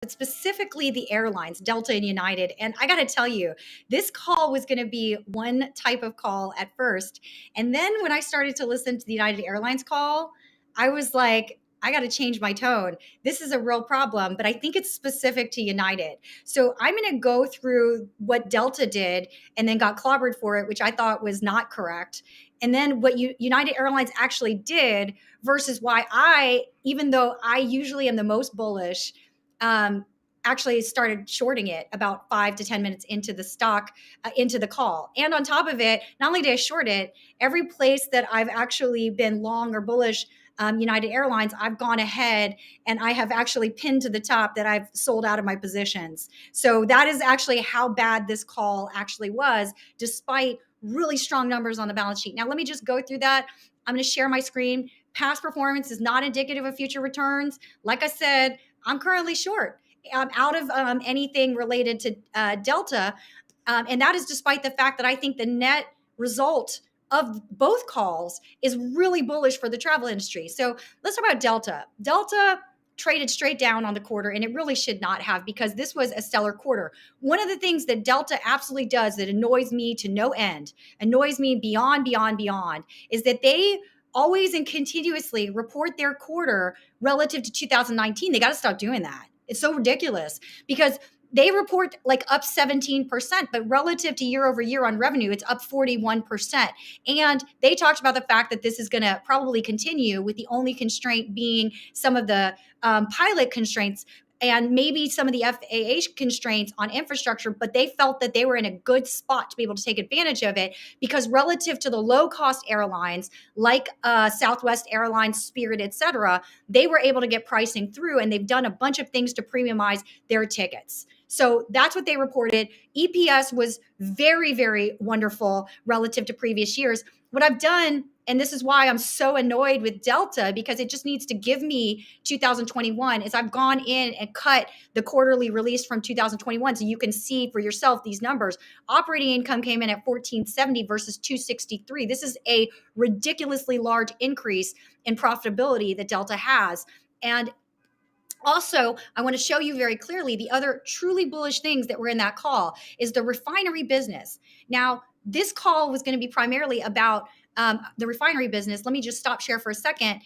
but specifically the airlines, Delta and United. And I got to tell you, this call was going to be one type of call at first. And then when I started to listen to the United Airlines call, I was like, I got to change my tone. This is a real problem, but I think it's specific to United. So I'm going to go through what Delta did and then got clobbered for it, which I thought was not correct. And then what United Airlines actually did versus why even though I usually am the most bullish, actually started shorting it about 5 to 10 minutes into the stock, into the call. And on top of it, not only did I short it, every place that I've actually been long or bullish United Airlines, I've gone ahead and I have actually pinned to the top that I've sold out of my positions. So that is actually how bad this call actually was, despite really strong numbers on the balance sheet. Now, let me just go through that. I'm going to share my screen. Past performance is not indicative of future returns. Like I said, I'm currently short. I'm out of anything related to Delta. And that is despite the fact that I think the net result of both calls is really bullish for the travel industry. So let's talk about Delta. Delta traded straight down on the quarter, and it really should not have, because this was a stellar quarter. One of the things that Delta absolutely does that annoys me to no end, annoys me beyond, is that they always and continuously report their quarter relative to 2019. They got to stop doing that. It's so ridiculous, because they report like up 17%, but relative to year over year on revenue, it's up 41%. And they talked about the fact that this is going to probably continue, with the only constraint being some of the pilot constraints and maybe some of the FAA constraints on infrastructure, but they felt that they were in a good spot to be able to take advantage of it, because relative to the low-cost airlines like Southwest Airlines, Spirit, et cetera, they were able to get pricing through, and they've done a bunch of things to premiumize their tickets. So that's what they reported. EPS was very, very wonderful relative to previous years. What I've done, and this is why I'm so annoyed with Delta, because it just needs to give me 2021, is I've gone in and cut the quarterly release from 2021 so you can see for yourself these numbers. Operating income came in at 1470 versus 263. This is a ridiculously large increase in profitability that Delta has. And also, I want to show you very clearly the other truly bullish things that were in that call is the refinery business. Now, this call was going to be primarily about the refinery business. Let me just stop share for a second.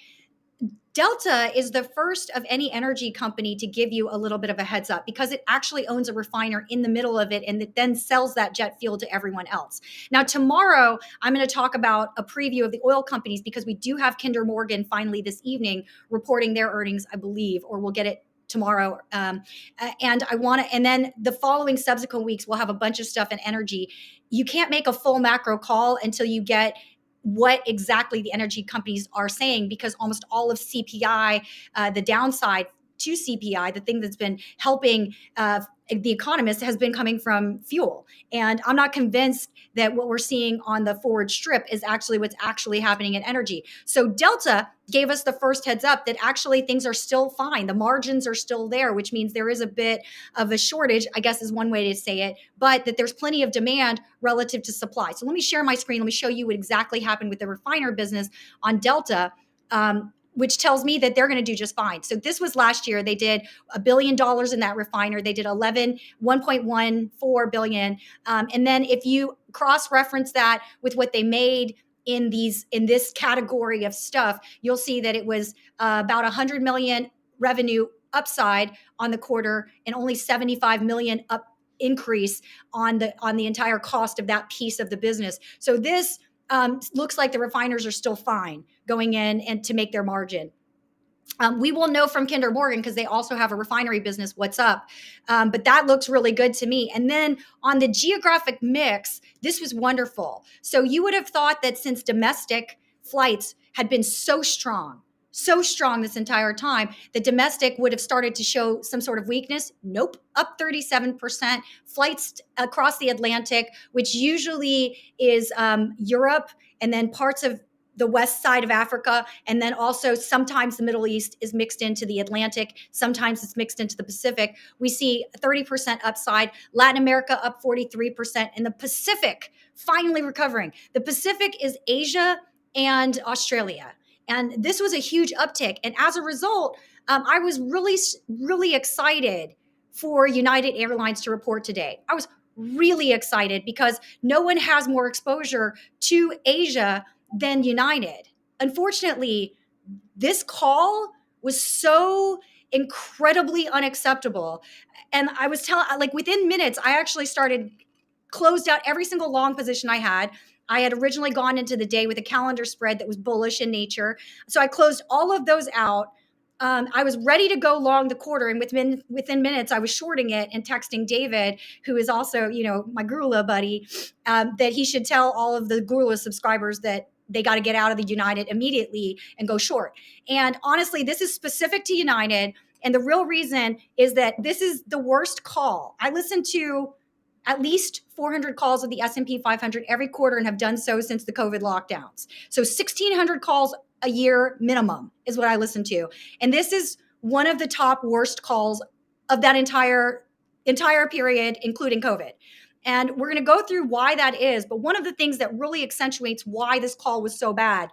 Delta is the first of any energy company to give you a little bit of a heads up, because it actually owns a refiner in the middle of it, and it then sells that jet fuel to everyone else. Now, tomorrow, I'm going to talk about a preview of the oil companies, because we do have Kinder Morgan finally this evening reporting their earnings, I believe, or we'll get it tomorrow. And then the following subsequent weeks, we'll have a bunch of stuff in energy. You can't make a full macro call until you get what exactly the energy companies are saying, because almost all of CPI, the downside to CPI, the thing that's been helping the economists, has been coming from fuel. And I'm not convinced that what we're seeing on the forward strip is actually what's actually happening in energy. So Delta gave us the first heads up that actually things are still fine. The margins are still there, which means there is a bit of a shortage, I guess is one way to say it, but that there's plenty of demand relative to supply. So let me share my screen. Let me show you what exactly happened with the refiner business on Delta. Which tells me that they're going to do just fine. So this was last year. They did $1 billion in that refiner. They did 1.14 billion. And then if you cross-reference that with what they made in this category of stuff, you'll see that it was about 100 million revenue upside on the quarter and only 75 million up increase on the entire cost of that piece of the business. So this looks like the refiners are still fine going in and to make their margin. We will know from Kinder Morgan, because they also have a refinery business, what's up. But that looks really good to me. And then on the geographic mix, this was wonderful. So you would have thought that since domestic flights had been so strong this entire time, the domestic would have started to show some sort of weakness. Nope, up 37%. Flights across the Atlantic, which usually is Europe and then parts of the west side of Africa, and then also sometimes the Middle East is mixed into the Atlantic. Sometimes it's mixed into the Pacific. We see 30% upside. Latin America up 43%, and the Pacific finally recovering. The Pacific is Asia and Australia. And this was a huge uptick. And as a result, I was really, really excited for United Airlines to report today. I was really excited because no one has more exposure to Asia than United. Unfortunately, this call was so incredibly unacceptable. And I was telling, like, within minutes, I actually closed out every single long position I had. I had originally gone into the day with a calendar spread that was bullish in nature. So I closed all of those out. I was ready to go long the quarter, and within minutes, I was shorting it and texting David, who is also, my Gurula buddy, that he should tell all of the Gurula subscribers that they got to get out of the United immediately and go short. And honestly, this is specific to United. And the real reason is that this is the worst call. I listen to at least 400 calls of the S&P 500 every quarter and have done so since the COVID lockdowns. So 1,600 calls a year minimum is what I listen to. And this is one of the top worst calls of that entire period, including COVID. And we're going to go through why that is. But one of the things that really accentuates why this call was so bad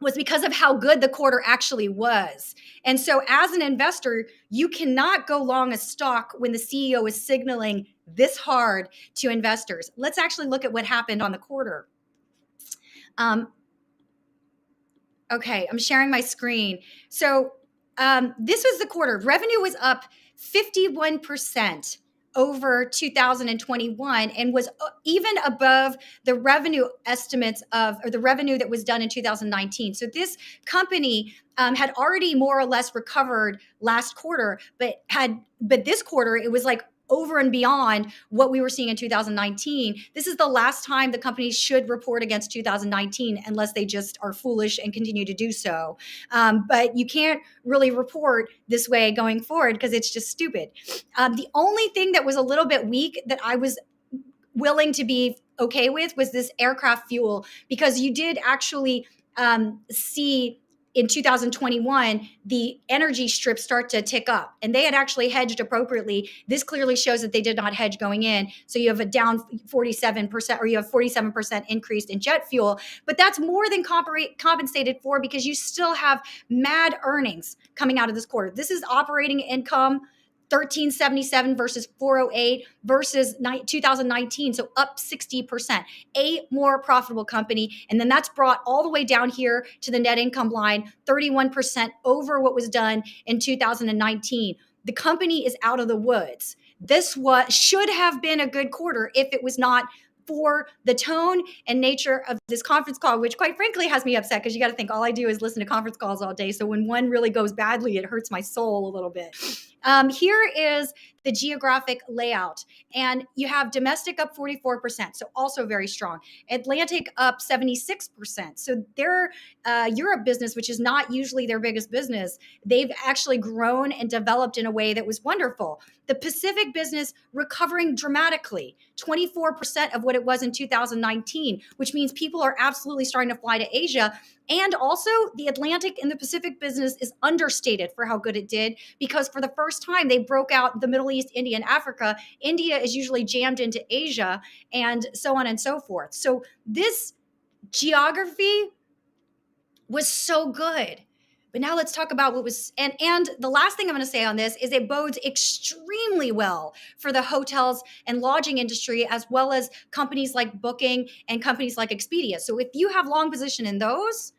was because of how good the quarter actually was. And so as an investor, you cannot go long a stock when the CEO is signaling this hard to investors. Let's actually look at what happened on the quarter. Okay, I'm sharing my screen. So this was the quarter. Revenue was up 51% over 2021 and was even above the revenue estimates or the revenue that was done in 2019. So this company had already more or less recovered last quarter, but this quarter it was like over and beyond what we were seeing in 2019. This is the last time the companies should report against 2019 unless they just are foolish and continue to do so. But you can't really report this way going forward because it's just stupid. The only thing that was a little bit weak that I was willing to be okay with was this aircraft fuel, because you did actually see in 2021, the energy strips start to tick up, and they had actually hedged appropriately. This clearly shows that they did not hedge going in. So you have a down 47%, or you have 47% increase in jet fuel, but that's more than compensated for because you still have mad earnings coming out of this quarter. This is operating income, 1377 versus 408 versus 2019. So up 60%, a more profitable company. And then that's brought all the way down here to the net income line, 31% over what was done in 2019. The company is out of the woods. This should have been a good quarter if it was not for the tone and nature of this conference call, which quite frankly has me upset, because you got to think all I do is listen to conference calls all day. So when one really goes badly, it hurts my soul a little bit. Here is the geographic layout, and you have domestic up 44%, so also very strong. Atlantic up 76%. So their Europe business, which is not usually their biggest business, they've actually grown and developed in a way that was wonderful. The Pacific business recovering dramatically, 24% of what it was in 2019, which means people are absolutely starting to fly to Asia. And also the Atlantic and the Pacific business is understated for how good it did, because for the first time they broke out the Middle East, India, and Africa. India is usually jammed into Asia, and so on and so forth. So this geography was so good. But now let's talk about what was, and the last thing I'm going to say on this is it bodes extremely well for the hotels and lodging industry, as well as companies like Booking and companies like Expedia. So if you have long position in those,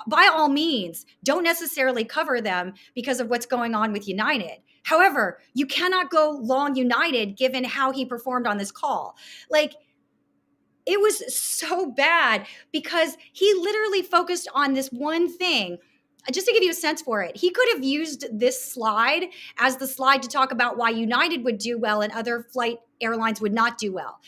by all means, don't necessarily cover them because of what's going on with United. However, you cannot go long United given how he performed on this call. Like, it was so bad because he literally focused on this one thing. Just to give you a sense for it, he could have used this slide as the slide to talk about why United would do well and other flight airlines would not do well.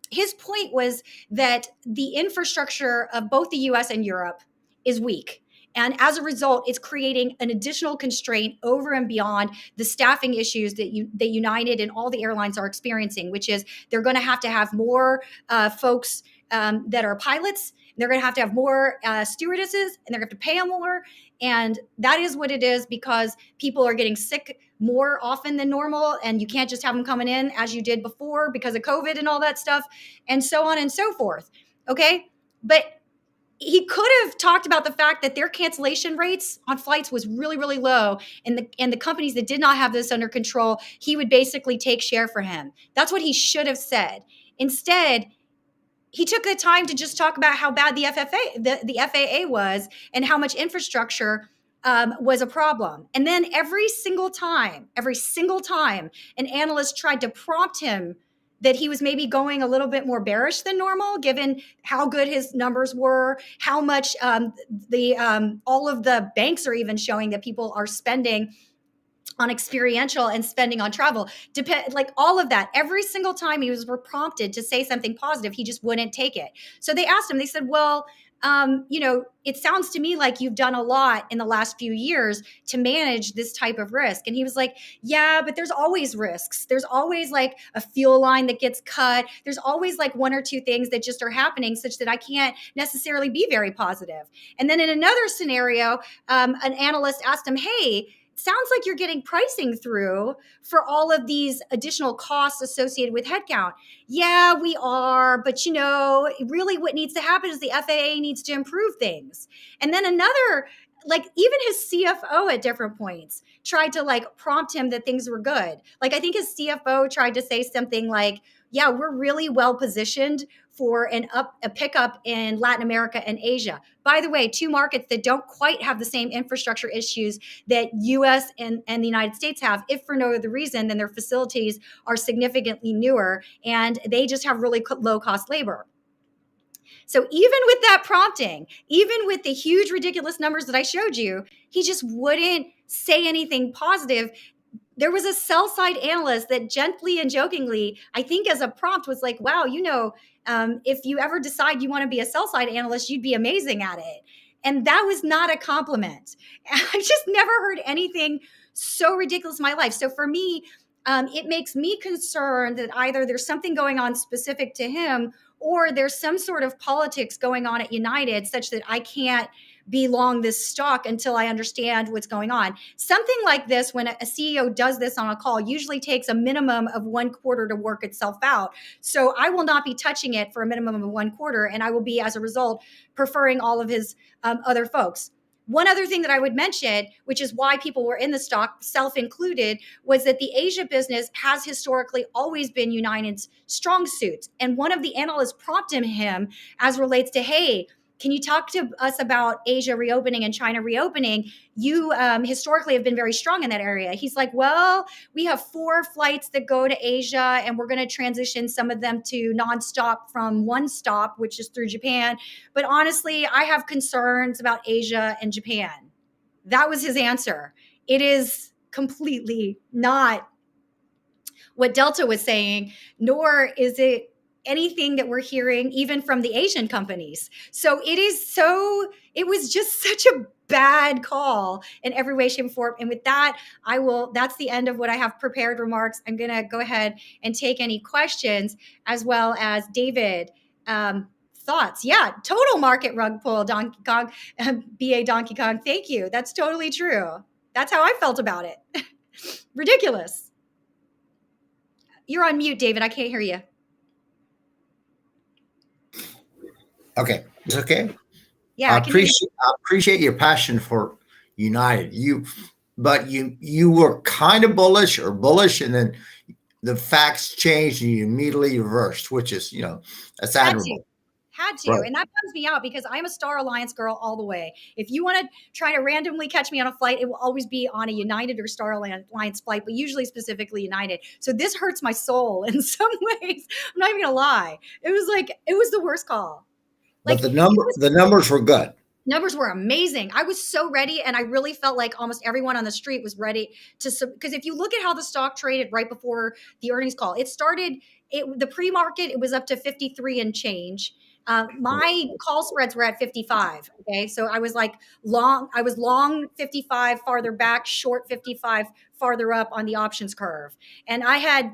His point was that the infrastructure of both the US and Europe is weak. And as a result, it's creating an additional constraint over and beyond the staffing issues that United and all the airlines are experiencing, which is they're going to have more folks that are pilots. They're going to have more stewardesses, and they're going to have to pay them more. And that is what it is, because people are getting sick more often than normal, and you can't just have them coming in as you did before because of COVID and all that stuff, and so on and so forth. Okay? But he could have talked about the fact that their cancellation rates on flights was really, really low, and the companies that did not have this under control, he would basically take share for him. That's what he should have said. Instead, he took the time to just talk about how bad the FAA was, and how much infrastructure was a problem. And then every single time, an analyst tried to prompt him that he was maybe going a little bit more bearish than normal, given how good his numbers were, how much the all of the banks are even showing that people are spending on experiential and spending on travel, like all of that. Every single time he was prompted to say something positive, he just wouldn't take it. So they asked him, they said, well, it sounds to me like you've done a lot in the last few years to manage this type of risk. And he was like, yeah, but there's always risks. There's always like a fuel line that gets cut. There's always like one or two things that just are happening such that I can't necessarily be very positive. And then in another scenario, an analyst asked him, hey, sounds like you're getting pricing through for all of these additional costs associated with headcount. Yeah, we are. But, really what needs to happen is the FAA needs to improve things. And then another, like even his CFO at different points tried to like prompt him that things were good. Like I think his CFO tried to say something like, yeah, we're really well positioned for a pickup in Latin America and Asia. By the way, two markets that don't quite have the same infrastructure issues that US and the United States have, if for no other reason than their facilities are significantly newer and they just have really low cost labor. So even with that prompting, even with the huge ridiculous numbers that I showed you, he just wouldn't say anything positive. There was a sell side analyst that gently and jokingly, I think as a prompt, was like, wow, if you ever decide you want to be a sell side analyst, you'd be amazing at it. And that was not a compliment. I just never heard anything so ridiculous in my life. So for me, it makes me concerned that either there's something going on specific to him, or there's some sort of politics going on at United such that I can't be long this stock until I understand what's going on. Something like this, when a CEO does this on a call, usually takes a minimum of 1 quarter to work itself out. So I will not be touching it for a minimum of 1 quarter, and I will be, as a result, preferring all of his other folks. One other thing that I would mention, which is why people were in the stock, self included, was that the Asia business has historically always been United's strong suit. And one of the analysts prompted him as relates to, hey, can you talk to us about Asia reopening and China reopening? You historically have been very strong in that area. He's like, well, we have 4 flights that go to Asia, and we're going to transition some of them to nonstop from one stop, which is through Japan. But honestly, I have concerns about Asia and Japan. That was his answer. It is completely not what Delta was saying, nor is it anything that we're hearing even from the Asian companies. So it was just such a bad call in every way, shape, and form. And with that, that's the end of what I have prepared remarks. I'm going to go ahead and take any questions, as well as David, thoughts. Yeah, total market rug pull, Donkey Kong, BA Donkey Kong. Thank you. That's totally true. That's how I felt about it. Ridiculous. You're on mute, David. I can't hear you. Okay, it's okay. Yeah, I appreciate your passion for United. You were kind of bullish, and then the facts changed and you immediately reversed, which is that's admirable. Had to. Right. And that bums me out because I'm a Star Alliance girl all the way. If you want to try to randomly catch me on a flight, it will always be on a United or Star Alliance flight, but usually specifically United. So this hurts my soul in some ways. I'm not even gonna lie. It was the worst call. But the numbers were good. Numbers were amazing. I was so ready, and I really felt like almost everyone on the street was ready to, because if you look at how the stock traded right before the earnings call, the pre-market, it was up to 53 and change. My call spreads were at 55. Okay. So I was long 55 farther back, short 55 farther up on the options curve. And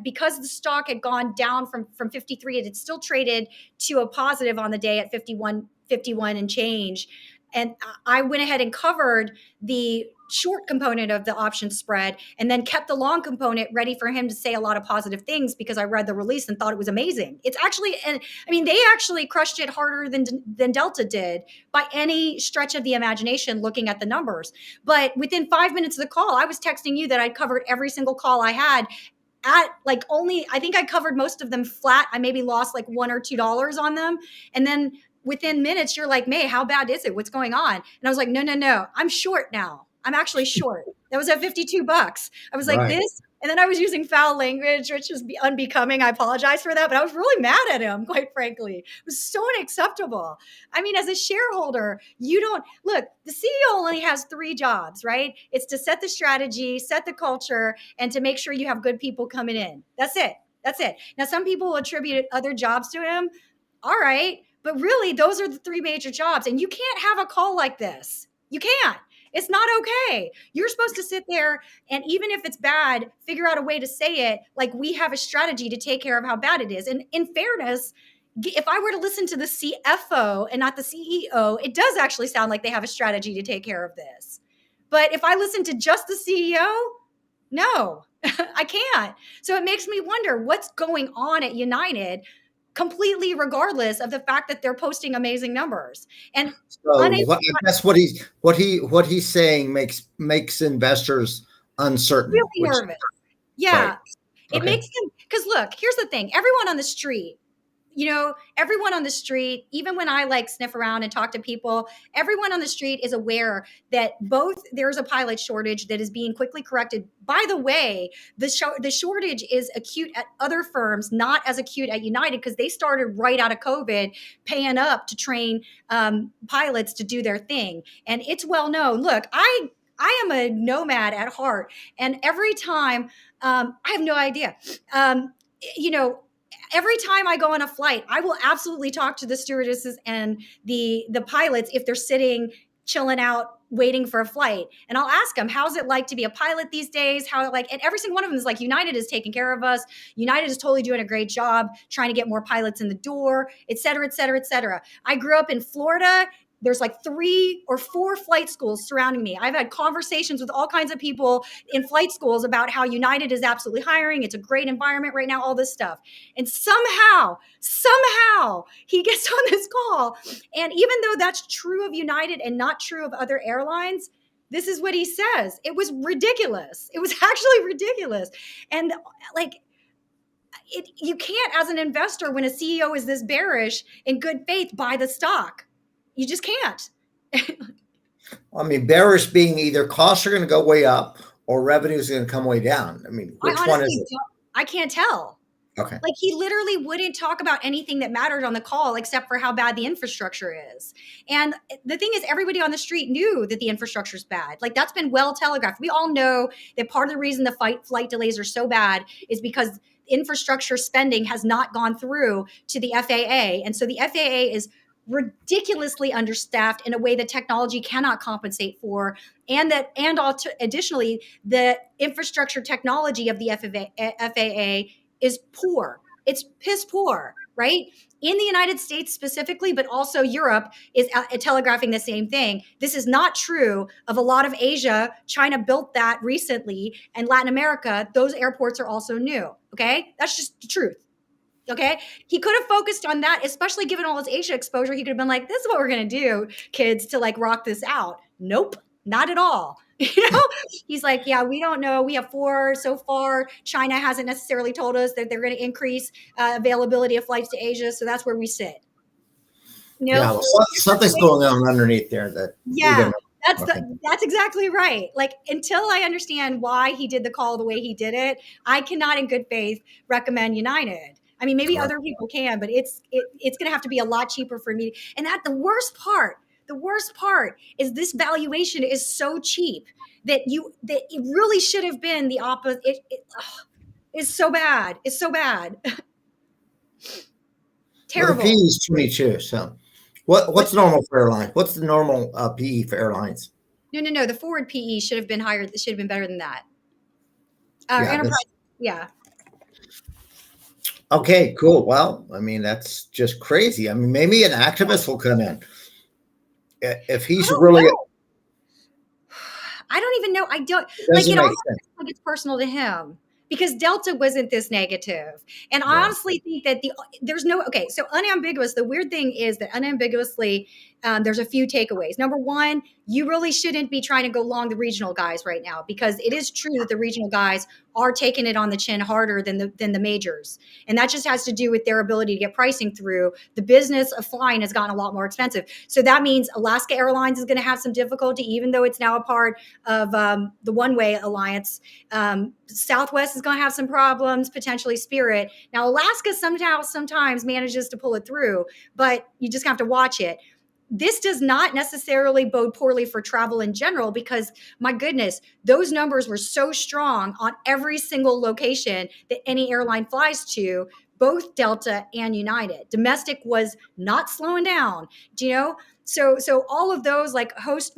because the stock had gone down from 53, it had still traded to a positive on the day at 51 and change. And I went ahead and covered the short component of the option spread and then kept the long component ready for him to say a lot of positive things because I read the release and thought it was amazing. It's actually, and I mean, they actually crushed it harder than Delta did by any stretch of the imagination looking at the numbers. But within 5 minutes of the call, I was texting you that I'd covered every single call I had at like only, I think I covered most of them flat. I maybe lost like $1 or $2 on them. And then within minutes, you're like, May, how bad is it? What's going on? And I was like, no, I'm short now. I'm actually short. That was at $52. I was like, Right. this. And then I was using foul language, which is unbecoming. I apologize for that, but I was really mad at him, quite frankly. It was so unacceptable. I mean, as a shareholder, you don't look, the CEO only has 3 jobs, right? It's to set the strategy, set the culture, and to make sure you have good people coming in. That's it. That's it. Now, some people will attribute other jobs to him. All right. But really, those are the 3 major jobs. And you can't have a call like this. You can't. It's not okay. You're supposed to sit there and even if it's bad, figure out a way to say it like we have a strategy to take care of how bad it is. And in fairness, if I were to listen to the CFO and not the CEO, it does actually sound like they have a strategy to take care of this. But if I listen to just the CEO, no, I can't. So it makes me wonder what's going on at United completely regardless of the fact that they're posting amazing numbers and So unable. that's what he's saying makes investors uncertain, Really which nervous. right. Yeah. It Okay. makes them, because look, here's the thing. Everyone on the street, everyone on the street, even when I like sniff around and talk to people, everyone on the street is aware that both there's a pilot shortage that is being quickly corrected. By the way, the shortage is acute at other firms, not as acute at United because they started right out of COVID paying up to train pilots to do their thing. And it's well known. Look, I am a nomad at heart. And every time, I have no idea, you know, every time I go on a flight, I will absolutely talk to the stewardesses and the pilots if they're sitting, chilling out, waiting for a flight. And I'll ask them, how's it like to be a pilot these days? And every single one of them is like, United is taking care of us. United is totally doing a great job trying to get more pilots in the door, et cetera, et cetera, et cetera. I grew up in Florida. There's like 3 or 4 flight schools surrounding me. I've had conversations with all kinds of people in flight schools about how United is absolutely hiring. It's a great environment right now, all this stuff. And somehow he gets on this call. And even though that's true of United and not true of other airlines, this is what he says. It was ridiculous. It was actually ridiculous. And like, you can't, as an investor, when a CEO is this bearish, in good faith, buy the stock. You just can't. I mean, bearish being either costs are going to go way up or revenue is going to come way down. I mean, I which one is honestly it? I can't tell. Okay. Like he literally wouldn't talk about anything that mattered on the call except for how bad the infrastructure is. And the thing is, everybody on the street knew that the infrastructure is bad. Like that's been well telegraphed. We all know that part of the reason the flight delays are so bad is because infrastructure spending has not gone through to the FAA. And so the FAA is ridiculously understaffed in a way that technology cannot compensate for, and additionally, the infrastructure technology of the FAA is poor. It's piss poor, right? In the United States specifically, but also Europe is telegraphing the same thing. This is not true of a lot of Asia. China built that recently, and Latin America, those airports are also new. Okay, that's just the truth. Okay. He could have focused on that, especially given all his Asia exposure. He could have been like, this is what we're going to do, kids, to like rock this out. Nope, not at all. He's like, yeah, we don't know. We have 4 so far. China hasn't necessarily told us that they're going to increase availability of flights to Asia. So that's where we sit. Yeah, well, something's going on underneath there that we yeah, don't know. Okay. that's exactly right. Like until I understand why he did the call the way he did it, I cannot in good faith recommend United. I mean, maybe Right. other people can, but it's going to have to be a lot cheaper for me. And the worst part is this valuation is so cheap that it really should have been the opposite. It's so bad. It's so bad. Well, the PE Terrible. is 22. So, what's normal for airlines? What's the normal PE for airlines? No. The forward PE should have been higher. It should have been better than that. Yeah. Enterprise. Yeah. Okay. Cool. Well, I mean, that's just crazy. I mean, maybe an activist will come in if I he's don't really. know. I don't even know. I don't It like doesn't it. make Almost sense. feels like it's personal to him because Delta wasn't this negative. And I Right. honestly think that there's no okay. So unambiguous. The weird thing is that unambiguously, there's a few takeaways. Number one, you really shouldn't be trying to go long the regional guys right now because it is true that the regional guys are taking it on the chin harder than the majors, and that just has to do with their ability to get pricing through. The business of flying has gotten a lot more expensive, so that means Alaska Airlines is going to have some difficulty, even though it's now a part of the One Way Alliance. Southwest is going to have some problems, potentially Spirit. Now, Alaska somehow sometimes manages to pull it through, but you just have to watch it. This does not necessarily bode poorly for travel in general because, my goodness, those numbers were so strong on every single location that any airline flies to, both Delta and United. Domestic was not slowing down. Do you know? So all of those, like Host,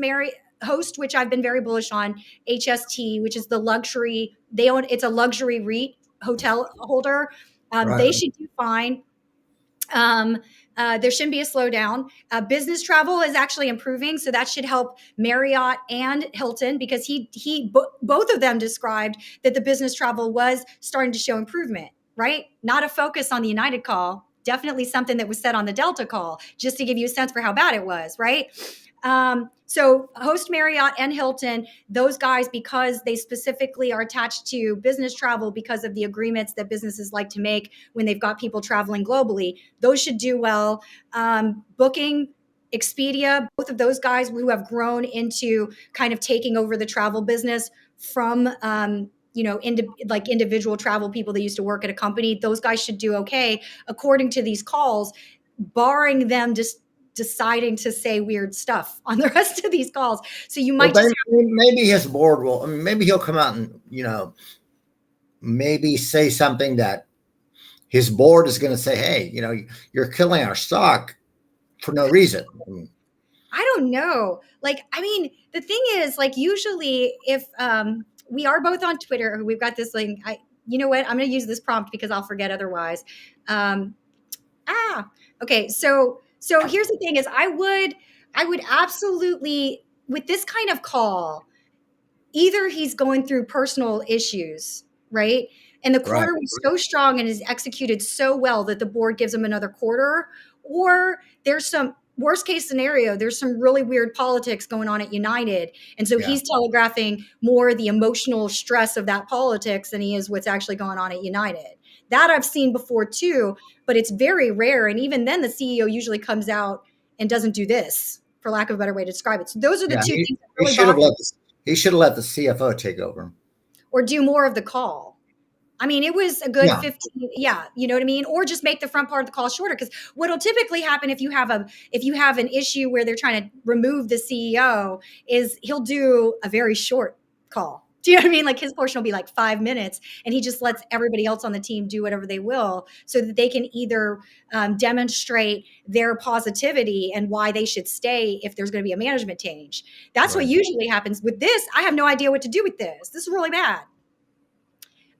which I've been very bullish on, HST, which is the luxury, they own, it's a luxury REIT hotel holder. Right. They should do fine. Um, there shouldn't be a slowdown. Business travel is actually improving, so that should help Marriott and Hilton because both of them described that the business travel was starting to show improvement. Right, not a focus on the United call. Definitely something that was said on the Delta call, just to give you a sense for how bad it was. Right. So Host, Marriott, and Hilton, those guys, because they specifically are attached to business travel because of the agreements that businesses like to make when they've got people traveling globally, those should do well. Booking, Expedia, both of those guys who have grown into kind of taking over the travel business from like individual travel people that used to work at a company, those guys should do okay according to these calls, barring them just deciding to say weird stuff on the rest of these calls. So you Well, might just then maybe his board will. I mean, maybe he'll come out and maybe say something that his board is going to say, "Hey, you're killing our stock for no reason." I mean, I don't know. Like, I mean, the thing is, like, usually if we are both on Twitter, we've got this link. You know what? I'm going to use this prompt because I'll forget otherwise. Um, okay. So here's the thing: is I would absolutely, with this kind of call, either he's going through personal issues, right? And the right. quarter was so strong and is executed so well that the board gives him another quarter, or there's some worst case scenario, there's some really weird politics going on at United. And so Yeah. he's telegraphing more the emotional stress of that politics than he is what's actually going on at United. That I've seen before too, but it's very rare. And even then, the CEO usually comes out and doesn't do this, for lack of a better way to describe it. So those are the Yeah. two He, things that he really should bother have let the, he should have let the CFO take over. or do more of the call. I mean, it was a good Yeah. 15, yeah, you know what I mean? Or just make the front part of the call shorter. Because what'll typically happen if you have an issue where they're trying to remove the CEO is he'll do a very short call. Do you know what I mean? Like his portion will be like 5 minutes, and he just lets everybody else on the team do whatever they will, so that they can either demonstrate their positivity and why they should stay if there's going to be a management change. That's what Right. usually happens. With this, I have no idea what to do with this. This is really bad.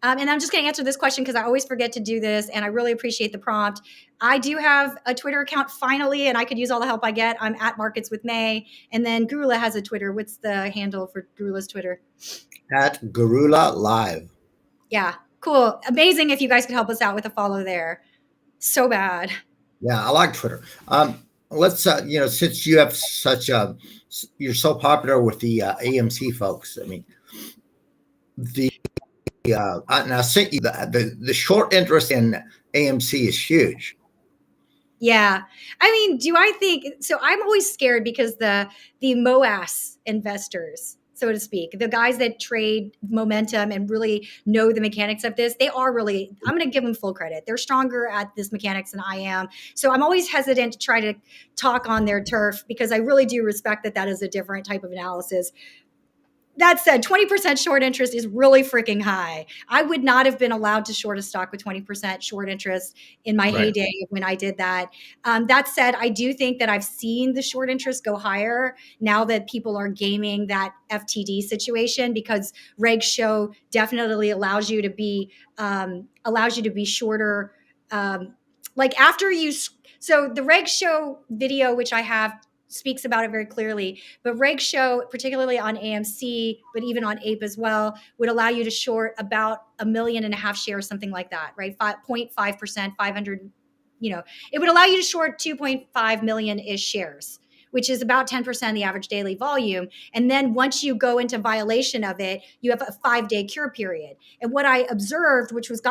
And I'm just going to answer this question because I always forget to do this, and I really appreciate the prompt. I do have a Twitter account finally, and I could use all the help I get. I'm at Markets with May, and then Gurula has a Twitter. What's the handle for Gurula's Twitter? At Garula Live. Yeah, cool, amazing. If you guys could help us out with a follow there, so bad. Yeah, I like Twitter. Let's since you have you're so popular with the AMC folks. I mean, the and I sent you the short interest in AMC is huge. Yeah. I mean, do I think so? I'm always scared because the MOAS investors, so to speak, the guys that trade momentum and really know the mechanics of this, they are really, I'm going to give them full credit. They're stronger at this mechanics than I am. So I'm always hesitant to try to talk on their turf because I really do respect that that is a different type of analysis. That said, 20% short interest is really freaking high. I would not have been allowed to short a stock with 20% short interest in my Right. heyday when I did that. That said, I do think that I've seen the short interest go higher now that people are gaming that FTD situation because Reg Show definitely allows you to be shorter. Like after you, so the Reg Show video, which I have speaks about it very clearly. But Reg Show, particularly on AMC, but even on APE as well, would allow you to short about 1.5 million shares, something like that, right? 5.5%, 500, it would allow you to short 2.5 million ish shares, which is about 10% of the average daily volume. And then once you go into violation of it, you have a 5-day cure period. And what I observed, which is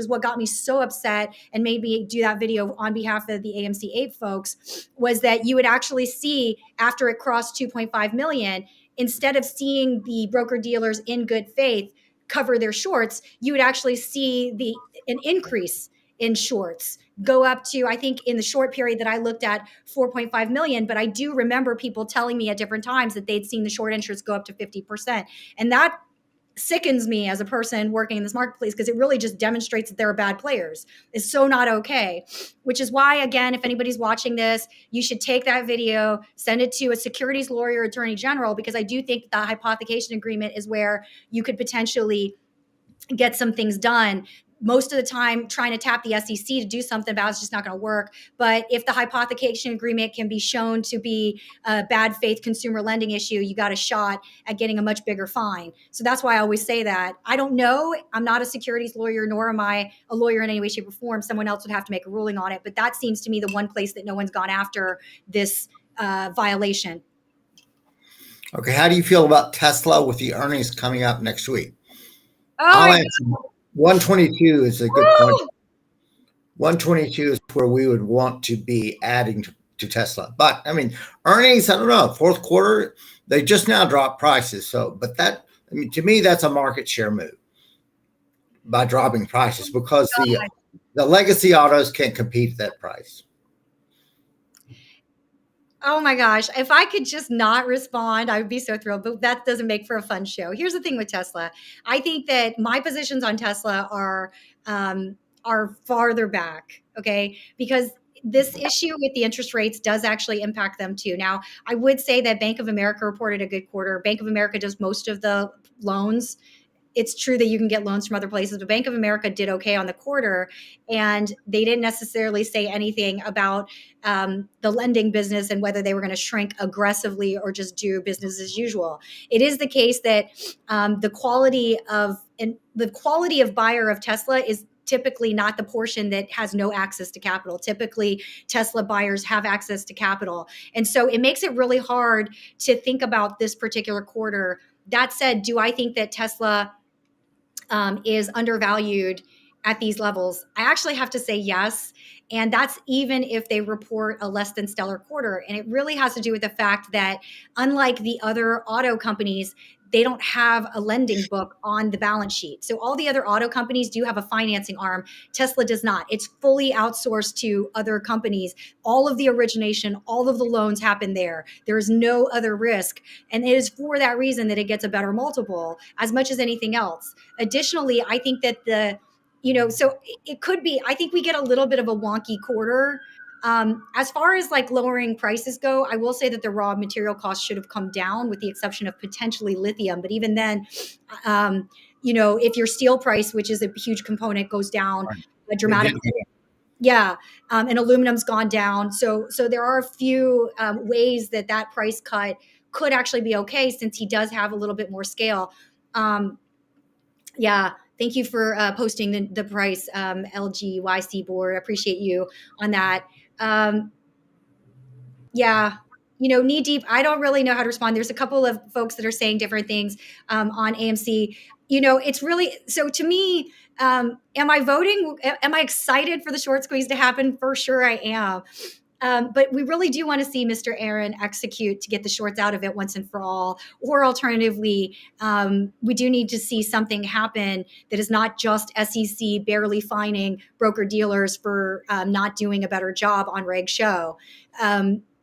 what got me so upset and made me do that video on behalf of the AMC Ape folks, was that you would actually see after it crossed 2.5 million, instead of seeing the broker dealers in good faith cover their shorts, you would actually see an increase in shorts go up to, I think in the short period that I looked at, 4.5 million. But I do remember people telling me at different times that they'd seen the short interest go up to 50%. And that sickens me as a person working in this marketplace, because it really just demonstrates that there are bad players. It's so not okay. Which is why, again, if anybody's watching this, you should take that video, send it to a securities lawyer, attorney general, because I do think the hypothecation agreement is where you could potentially get some things done. Most of the time, trying to tap the SEC to do something about it's just not going to work. But if the hypothecation agreement can be shown to be a bad faith consumer lending issue, you got a shot at getting a much bigger fine. So that's why I always say that. I don't know. I'm not a securities lawyer, nor am I a lawyer in any way, shape, or form. Someone else would have to make a ruling on it. But that seems to me the one place that no one's gone after this violation. Okay, how do you feel about Tesla with the earnings coming up next week? Oh I'll my answer. 122 is a good point. God. 122 is where we would want to be adding to Tesla. But I mean, earnings, I don't know, fourth quarter, they just now dropped prices. So, but that, I mean, to me, that's a market share move by dropping prices, because the legacy autos can't compete at that price. Oh my gosh. If I could just not respond, I would be so thrilled. But that doesn't make for a fun show. Here's the thing with Tesla. I think that my positions on Tesla are farther back. Okay. Because this issue with the interest rates does actually impact them too. Now, I would say that Bank of America reported a good quarter. Bank of America does most of the loans. It's true that you can get loans from other places, but Bank of America did okay on the quarter, and they didn't necessarily say anything about the lending business and whether they were going to shrink aggressively or just do business as usual. It is the case that the quality of buyer of Tesla is typically not the portion that has no access to capital. Typically, Tesla buyers have access to capital. And so it makes it really hard to think about this particular quarter. That said, do I think that Tesla is undervalued at these levels? I actually have to say yes. And that's even if they report a less than stellar quarter. And it really has to do with the fact that, unlike the other auto companies, they don't have a lending book on the balance sheet. So all the other auto companies do have a financing arm. Tesla does not. It's fully outsourced to other companies. All of the origination, all of the loans happen there. There is no other risk. And it is for that reason that it gets a better multiple as much as anything else. Additionally, I think that so it could be, I think we get a little bit of a wonky quarter. As far as like lowering prices go, I will say that the raw material costs should have come down, with the exception of potentially lithium. But even then, if your steel price, which is a huge component, goes down dramatically, yeah, and aluminum's gone down. So there are a few ways that price cut could actually be okay, since he does have a little bit more scale. Yeah. Thank you for posting the price, LGYC board. I appreciate you on that. Yeah. Knee deep. I don't really know how to respond. There's a couple of folks that are saying different things on AMC. It's really, so to me, am I voting? Am I excited for the short squeeze to happen? For sure I am. But we really do want to see Mr. Aaron execute to get the shorts out of it once and for all. Or alternatively, we do need to see something happen that is not just SEC barely fining broker dealers for not doing a better job on Reg Show.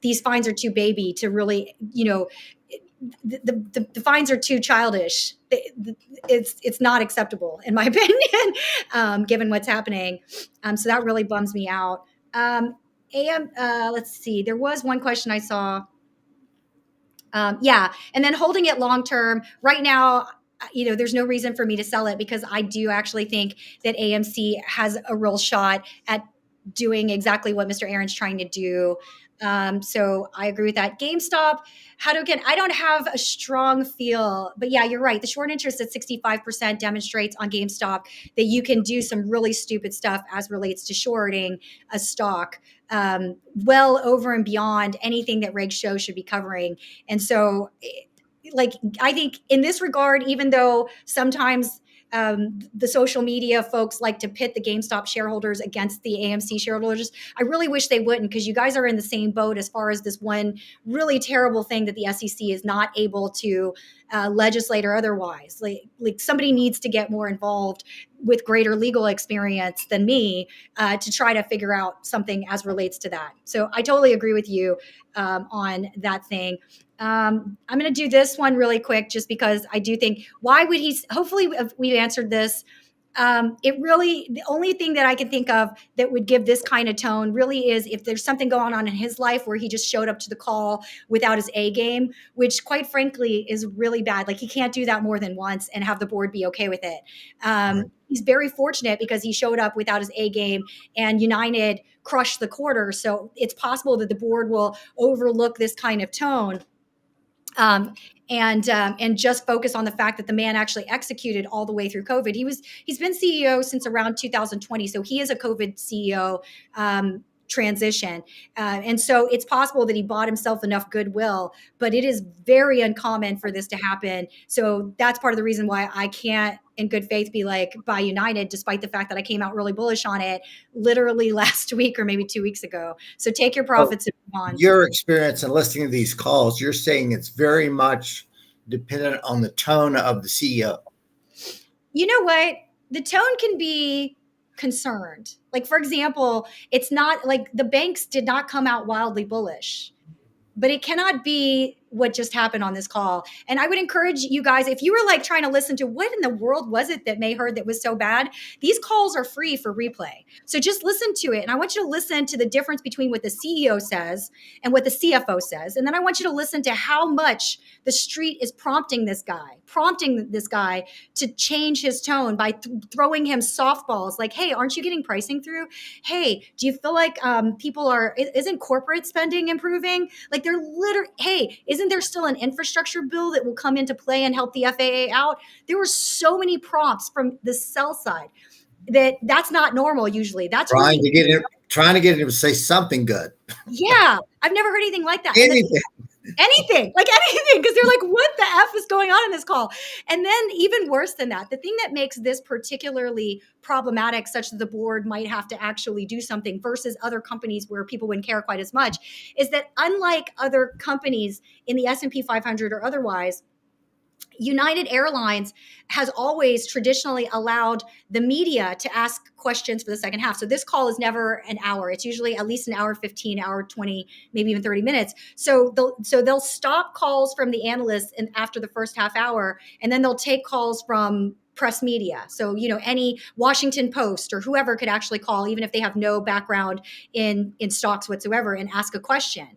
These fines are too baby to really, the fines are too childish. It's not acceptable, in my opinion, given what's happening. So that really bums me out. Let's see. There was one question I saw. Yeah. And then holding it long term right now, there's no reason for me to sell it, because I do actually think that AMC has a real shot at doing exactly what Mr. Aaron's trying to do. So I agree with that. GameStop, how to again, I don't have a strong feel, but yeah, you're right. The short interest at 65% demonstrates on GameStop that you can do some really stupid stuff as relates to shorting a stock, well over and beyond anything that Reg Show should be covering. And so, like, I think in this regard, even though sometimes the social media folks like to pit the GameStop shareholders against the AMC shareholders, I really wish they wouldn't, because you guys are in the same boat as far as this one really terrible thing that the SEC is not able to legislate or otherwise. Like somebody needs to get more involved with greater legal experience than me to try to figure out something as relates to that. So I totally agree with you on that thing. I'm going to do this one really quick just because I do think, why would he, hopefully we've answered this. It really, the only thing that I can think of that would give this kind of tone really is if there's something going on in his life where he just showed up to the call without his A game, which quite frankly is really bad. Like he can't do that more than once and have the board be okay with it. Right. He's very fortunate because he showed up without his A game and United crushed the quarter. So it's possible that the board will overlook this kind of tone um, and just focus on the fact that the man actually executed all the way through COVID. He's been CEO since around 2020, so he is a COVID CEO transition, and so it's possible that he bought himself enough goodwill. But it is very uncommon for this to happen. So that's part of the reason why I can't, in good faith, be like buy United, despite the fact that I came out really bullish on it literally last week or maybe 2 weeks ago. So take your So profits and move on. your experience in listening to these calls, you're saying it's very much dependent on the tone of the CEO. You know what? The tone can be concerned. Like, for example, it's not like the banks did not come out wildly bullish, but it cannot be what just happened on this call. And I would encourage you guys, if you were like trying to listen to what in the world was it that May heard that was so bad, these calls are free for replay. So just listen to it. And I want you to listen to the difference between what the CEO says and what the CFO says. And then I want you to listen to how much the street is prompting this guy to change his tone by throwing him softballs like, hey, aren't you getting pricing through? Hey, do you feel like people are, isn't corporate spending improving? Like they're literally, hey, isn't there still an infrastructure bill that will come into play and help the FAA out? There were so many prompts from the sell side that's not normal usually. That's Trying really to get him, trying to get him to say something good. yeah. I've never heard anything like that. Anything. Anything, like anything, because they're like, what the F is going on in this call? And then even worse than that, the thing that makes this particularly problematic, such that the board might have to actually do something versus other companies where people wouldn't care quite as much, is that unlike other companies in the S&P 500 or otherwise, United Airlines has always traditionally allowed the media to ask questions for the second half. So this call is never an hour. It's usually at least an hour 15, hour 20, maybe even 30 minutes. So they'll stop calls from the analysts after the first half hour, and then they'll take calls from press media. So, any Washington Post or whoever could actually call, even if they have no background in stocks whatsoever, and ask a question.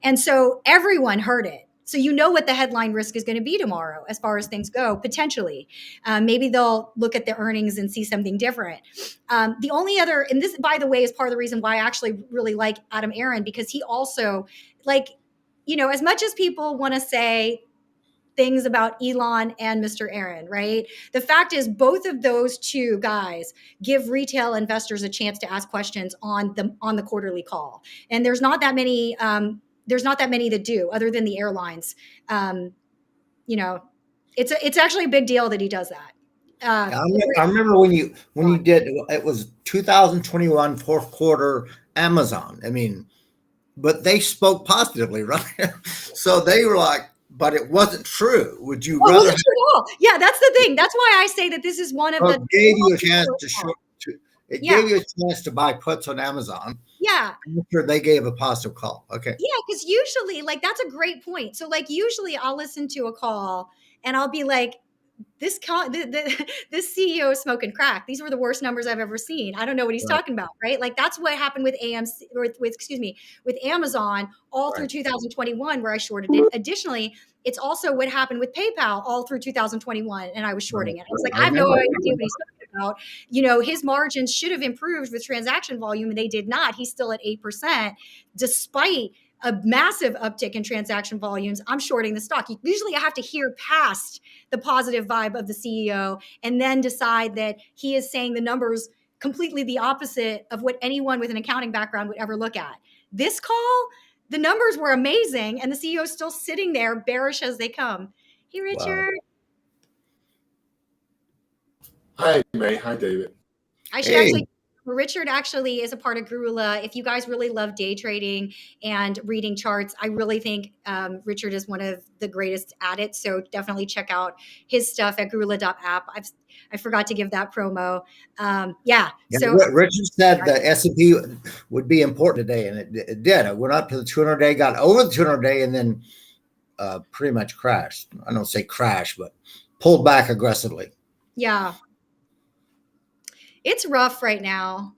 And so everyone heard it. So what the headline risk is going to be tomorrow as far as things go, potentially. Maybe they'll look at the earnings and see something different. The only other, and this, by the way, is part of the reason why I actually really like Adam Aron, because he also, as much as people want to say things about Elon and Mr. Aron, right? The fact is both of those two guys give retail investors a chance to ask questions on the quarterly call. And there's not that many that do, other than the airlines. It's actually a big deal that he does that. I remember when you did it was 2021 fourth quarter Amazon. I mean, but they spoke positively, right? So they were like, but it wasn't true. Would you Well, it rather wasn't true at all. Yeah, that's the thing. That's why I say that this is one of well, the it gave you a chance to show it yeah, gave you a chance to buy puts on Amazon yeah. after they gave a positive call. Okay. Yeah, because usually, that's a great point. So, usually I'll listen to a call and I'll be like, this CEO is smoking crack. These were the worst numbers I've ever seen. I don't know what he's Right. talking about, right? Like that's what happened with AMC, or with Amazon all through Right. 2021, where I shorted it. Additionally, it's also what happened with PayPal all through 2021, and I was Right. shorting it. I was like, I I have no remember. idea what he's talking about. His margins should have improved with transaction volume, and they did not. He's still at 8%, despite a massive uptick in transaction volumes, I'm shorting the stock. Usually I have to hear past the positive vibe of the CEO and then decide that he is saying the numbers completely the opposite of what anyone with an accounting background would ever look at. This call, the numbers were amazing, and the CEO is still sitting there bearish as they come. Hey, Wow. Richard. Hi, May. Hi, David. I should Hey, actually Richard actually is a part of Gurula. If you guys really love day trading and reading charts, I really think Richard is one of the greatest at it. So definitely check out his stuff at gurula.app. I forgot to give that promo. Yeah. yeah, So Richard said the S&P would be important today, and it did. It went up to the 200-day, got over the 200-day, and then pretty much crashed. I don't say crash, but pulled back aggressively. yeah, it's rough right now.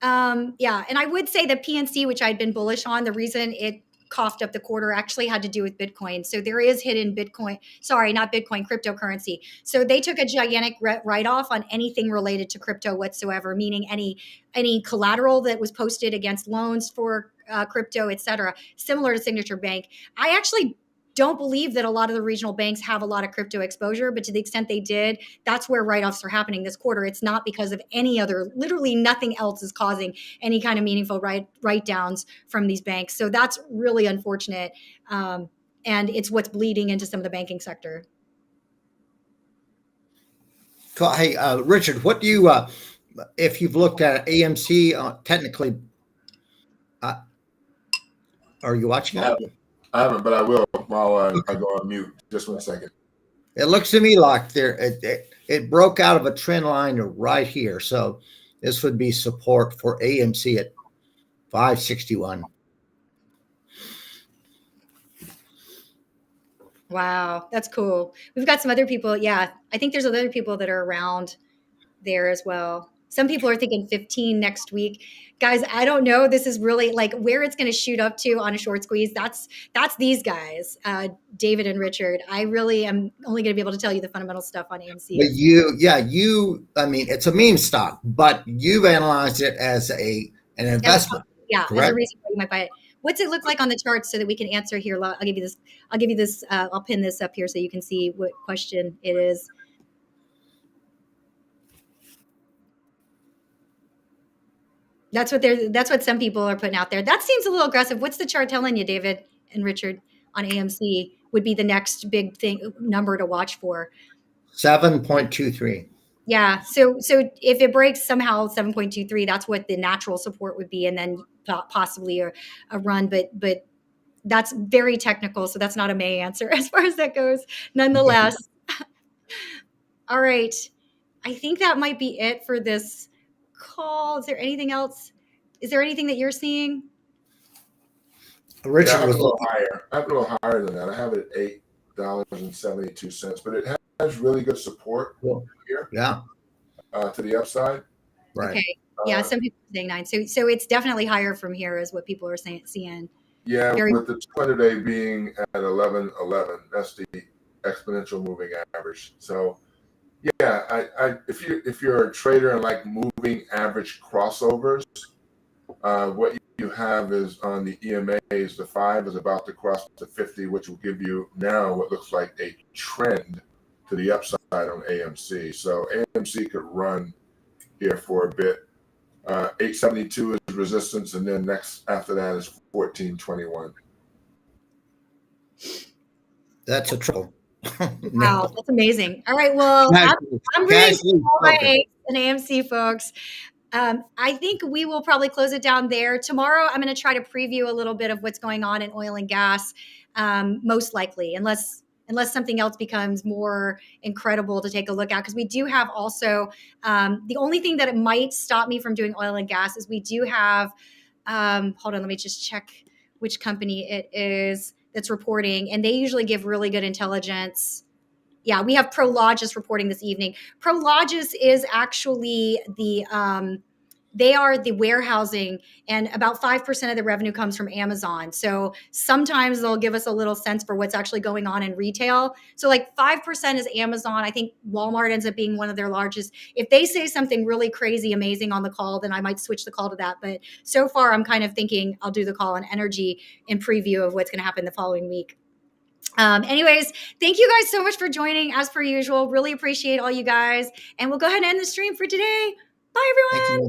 Yeah, and I would say that PNC, which I'd been bullish on, the reason it coughed up the quarter actually had to do with Bitcoin. So there is hidden Bitcoin, sorry, not Bitcoin, cryptocurrency. So they took a gigantic write-off on anything related to crypto whatsoever, meaning any collateral that was posted against loans for crypto, et cetera, similar to Signature Bank. I actually don't believe that a lot of the regional banks have a lot of crypto exposure, but to the extent they did, that's where write-offs are happening this quarter. It's not because of any other, literally nothing else is causing any kind of meaningful write-downs from these banks. So that's really unfortunate. And it's what's bleeding into some of the banking sector. So, hey, Richard, what do you, if you've looked at AMC, technically, are you watching it? I haven't, but I will while I go on mute. Just 1 second. It looks to me like it broke out of a trend line right here. So this would be support for AMC at 561. Wow, that's cool. We've got some other people. Yeah, I think there's other people that are around there as well. Some people are thinking 15 next week. Guys, I don't know. This is really like where it's going to shoot up to on a short squeeze. That's these guys, David and Richard. I really am only going to be able to tell you the fundamental stuff on AMC. But I mean, it's a meme stock, but you've analyzed it as an investment. Yeah, correct? as a reason why you might buy it. What's it look like on the charts so that we can answer here? I'll give you this. I'll pin this up here so you can see what question it is. That's what some people are putting out there. That seems a little aggressive. What's the chart telling you, David and Richard, on AMC would be the next big thing number to watch for? 7.23. Yeah. So if it breaks somehow 7.23, that's what the natural support would be, and then possibly a run. But that's very technical, so that's not a May answer as far as that goes. Nonetheless. All right. I think that might be it for this call. Is there anything else? Is there anything that you're seeing? Richard I have was a little higher. I have a little higher than that. I have it at $8.72, but it has really good support here. Yeah. To the upside. Right. Okay. Yeah, some people are saying 9. So it's definitely higher from here, is what people are seeing. Yeah, with the 200-day being at 11.11, that's the exponential moving average. So, yeah, if you're a trader and like moving average crossovers, what you have is on the EMAs, the 5 is about to cross to 50, which will give you now what looks like a trend to the upside on AMC. So AMC could run here for a bit. 872 is resistance, and then next after that is 1421. That's a trouble. Wow, that's amazing. All right, well, I'm reading all my 8s and AMC, folks. I think we will probably close it down there. Tomorrow, I'm going to try to preview a little bit of what's going on in oil and gas, most likely, unless something else becomes more incredible to take a look at. Because we do have also, the only thing that it might stop me from doing oil and gas is we do have, hold on, let me just check which company it is that's reporting. And they usually give really good intelligence. Yeah, we have Prologis reporting this evening. Prologis is actually they are the warehousing, and about 5% of the revenue comes from Amazon. So sometimes they'll give us a little sense for what's actually going on in retail. So like 5% is Amazon. I think Walmart ends up being one of their largest. If they say something really crazy, amazing on the call, then I might switch the call to that. But so far, I'm kind of thinking I'll do the call on energy in preview of what's going to happen the following week. Anyways, thank you guys so much for joining as per usual. Really appreciate all you guys. And we'll go ahead and end the stream for today. Bye, everyone. Thank you.